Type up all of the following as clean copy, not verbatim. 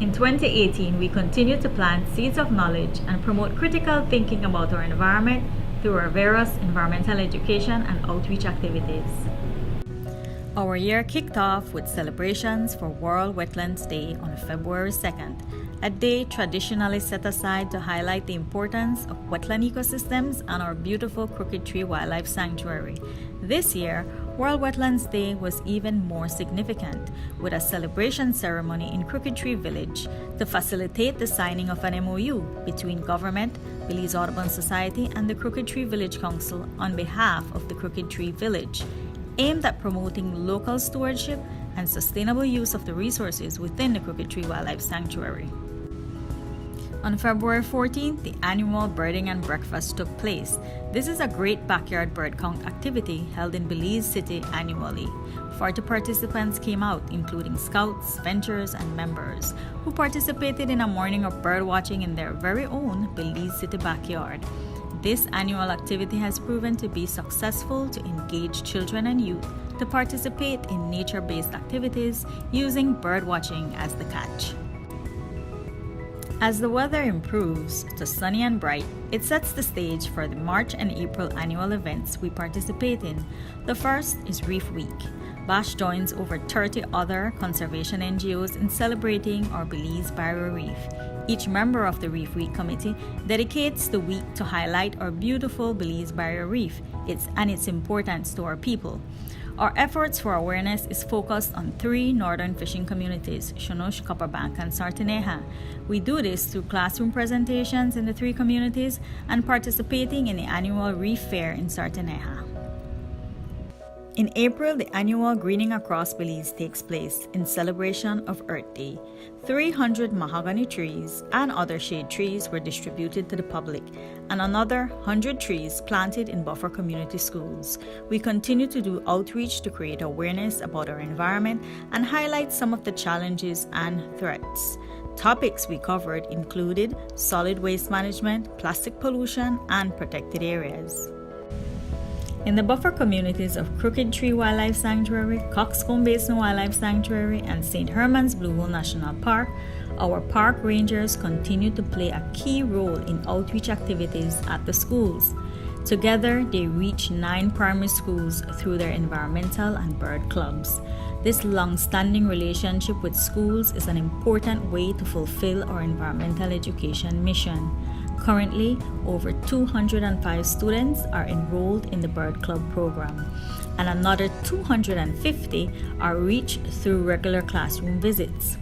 In 2018, we continue to plant seeds of knowledge and promote critical thinking about our environment through our various environmental education and outreach activities. Our year kicked off with celebrations for World Wetlands Day on February 2nd, a day traditionally set aside to highlight the importance of wetland ecosystems and our beautiful Crooked Tree Wildlife Sanctuary. This year, World Wetlands Day was even more significant, with a celebration ceremony in Crooked Tree Village to facilitate the signing of an MOU between government, Belize Audubon Society, and the Crooked Tree Village Council on behalf of the Crooked Tree Village, aimed at promoting local stewardship and sustainable use of the resources within the Crooked Tree Wildlife Sanctuary. On February 14th, the annual birding and breakfast took place. This is a great backyard bird count activity held in Belize City annually. 40 participants came out, including scouts, ventures, and members, who participated in a morning of bird watching in their very own Belize City backyard. This annual activity has proven to be successful to engage children and youth to participate in nature-based activities using bird watching as the catch. As the weather improves to sunny and bright, it sets the stage for the March and April annual events we participate in. The first is Reef Week. BASH joins over 30 other conservation NGOs in celebrating our Belize Barrier Reef. Each member of the Reef Week committee dedicates the week to highlight our beautiful Belize Barrier Reef and its importance to our people. Our efforts for awareness is focused on 3 northern fishing communities, Shonosh, Copperbank, and Sartineja. We do this through classroom presentations in the 3 communities and participating in the annual Reef Fair in Sartineja. In April, the annual Greening Across Belize takes place in celebration of Earth Day. 300 mahogany trees and other shade trees were distributed to the public, and another 100 trees planted in buffer community schools. We continue to do outreach to create awareness about our environment and highlight some of the challenges and threats. Topics we covered included solid waste management, plastic pollution, and protected areas. In the buffer communities of Crooked Tree Wildlife Sanctuary, Coxcomb Basin Wildlife Sanctuary, and St. Herman's Blue Hole National Park, our park rangers continue to play a key role in outreach activities at the schools. Together, they reach 9 primary schools through their environmental and bird clubs. This long-standing relationship with schools is an important way to fulfill our environmental education mission. Currently, over 205 students are enrolled in the Bird Club program, and another 250 are reached through regular classroom visits.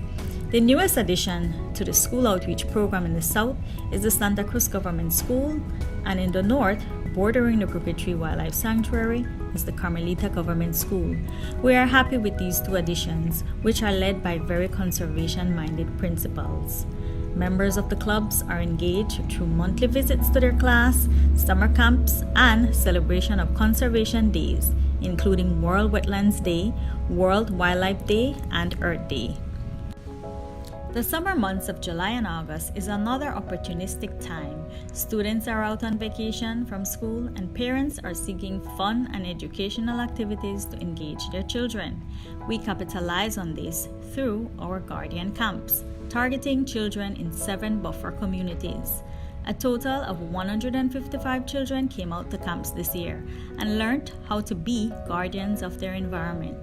The newest addition to the school outreach program in the south is the Santa Cruz Government School, and in the north, bordering the Crooked Tree Wildlife Sanctuary, is the Carmelita Government School. We are happy with these 2 additions, which are led by very conservation-minded principals. Members of the clubs are engaged through monthly visits to their class, summer camps, and celebration of conservation days, including World Wetlands Day, World Wildlife Day, and Earth Day. The summer months of July and August is another opportunistic time. Students are out on vacation from school, and parents are seeking fun and educational activities to engage their children. We capitalize on this through our Guardian Camps, targeting children in 7 buffer communities. A total of 155 children came out to camps this year and learned how to be guardians of their environment.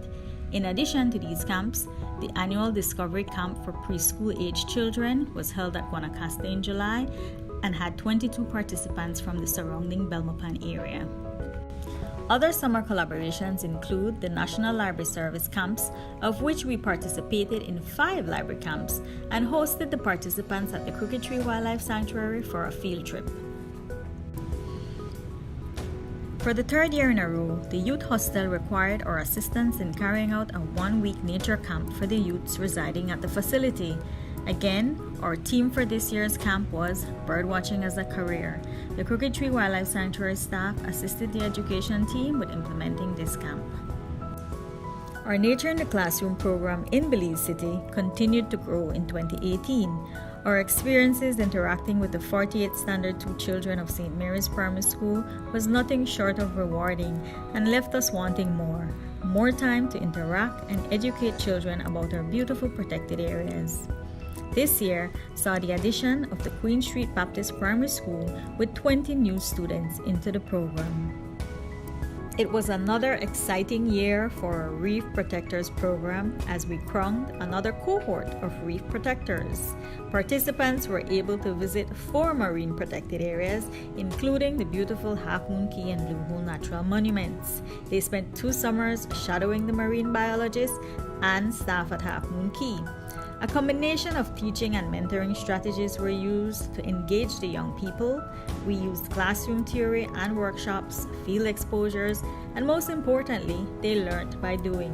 In addition to these camps, the annual Discovery Camp for preschool-aged children was held at Guanacaste in July and had 22 participants from the surrounding Belmopan area. Other summer collaborations include the National Library Service camps, of which we participated in 5 library camps and hosted the participants at the Crooked Tree Wildlife Sanctuary for a field trip. For the 3rd year in a row, the Youth Hostel required our assistance in carrying out a 1-week nature camp for the youths residing at the facility. Again, our theme for this year's camp was Birdwatching as a Career. The Crooked Tree Wildlife Sanctuary staff assisted the education team with implementing this camp. Our Nature in the Classroom program in Belize City continued to grow in 2018. Our experiences interacting with the 48th Standard 2 children of St. Mary's Primary School was nothing short of rewarding and left us wanting more time to interact and educate children about our beautiful protected areas. This year saw the addition of the Queen Street Baptist Primary School with 20 new students into the program. It was another exciting year for our Reef Protectors program as we crowned another cohort of reef protectors. Participants were able to visit 4 marine protected areas, including the beautiful Half Moon Cay and Blue Hole Natural Monuments. They spent 2 summers shadowing the marine biologists and staff at Half Moon Cay. A combination of teaching and mentoring strategies were used to engage the young people. We used classroom theory and workshops, field exposures, and most importantly, they learned by doing.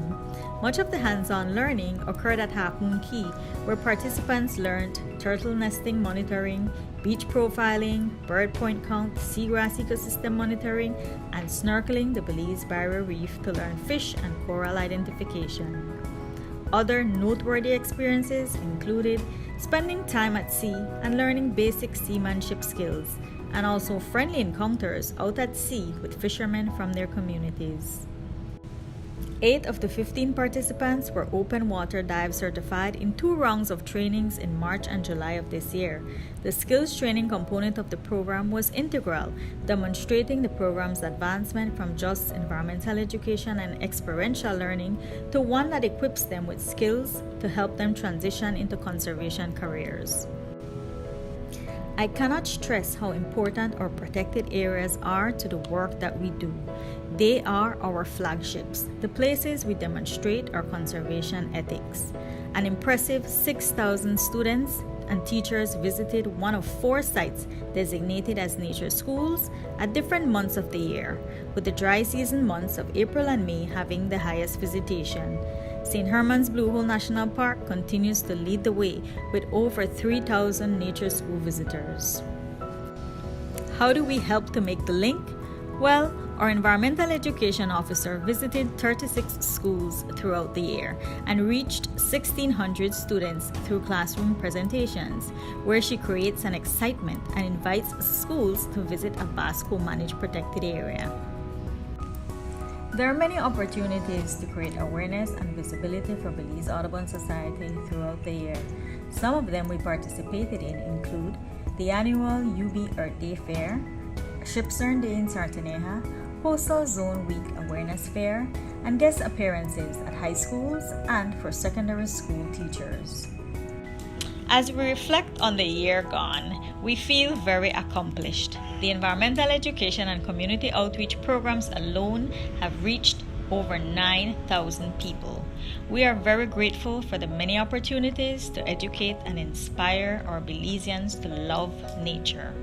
Much of the hands-on learning occurred at Half Moon Cay, where participants learned turtle nesting monitoring, beach profiling, bird point count, seagrass ecosystem monitoring, and snorkeling the Belize Barrier Reef to learn fish and coral identification. Other noteworthy experiences included spending time at sea and learning basic seamanship skills, and also friendly encounters out at sea with fishermen from their communities. 8 of the 15 participants were open water dive certified in 2 rounds of trainings in March and July of this year. The skills training component of the program was integral, demonstrating the program's advancement from just environmental education and experiential learning to one that equips them with skills to help them transition into conservation careers. I cannot stress how important our protected areas are to the work that we do. They are our flagships, the places we demonstrate our conservation ethics. An impressive 6,000 students and teachers visited one of 4 sites designated as nature schools at different months of the year, with the dry season months of April and May having the highest visitation. St. Herman's Blue Hole National Park continues to lead the way with over 3,000 nature school visitors. How do we help to make the link? Well, our environmental education officer visited 36 schools throughout the year and reached 1,600 students through classroom presentations, where she creates an excitement and invites schools to visit a BASCO managed protected area. There are many opportunities to create awareness and visibility for Belize Audubon Society throughout the year. Some of them we participated in include the annual UB Earth Day Fair, Shipstern Day in Sartaneja, Coastal Zone Week Awareness Fair, and guest appearances at high schools and for secondary school teachers. As we reflect on the year gone, we feel very accomplished. The environmental education and community outreach programs alone have reached over 9,000 people. We are very grateful for the many opportunities to educate and inspire our Belizeans to love nature.